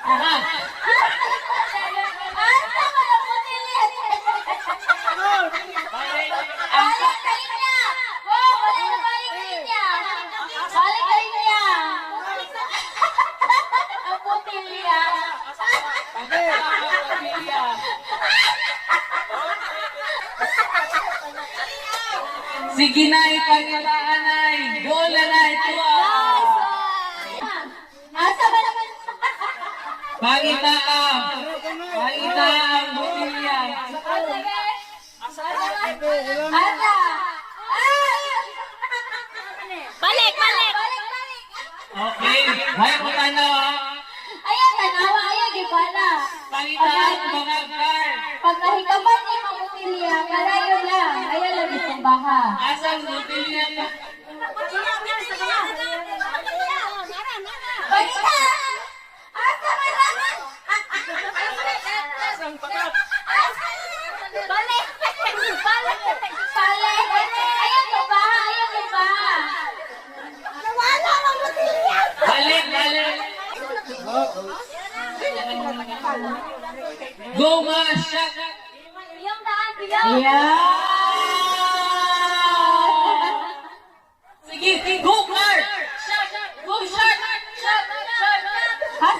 Asa ka na putilya? Balik ka niya! Oh, balik ka niya! Balik ka niya! Ang putilya! Sige na, ipangyataan ay. Goal na na ito. Asa ba naman? Pangita ang. Pangita ang butilya. Asa! Asa! Balik! Balik! Balik! Okay. Hay mo tanaw. Ayaw tanawa! Ayaw gibana! Pangita ang mga card. Pag nahikapan ni mabutilya, karayo lang. Ayaw lang itong baka. Asang butilya ka? Balita! Asa ba naman? Balik! Balik! Balik! Ayaw ko ba? Ayaw ko ba? Nawala mabutilya! Balik, balik. Go, mga shot. Yung daan, biyaw! Yeah!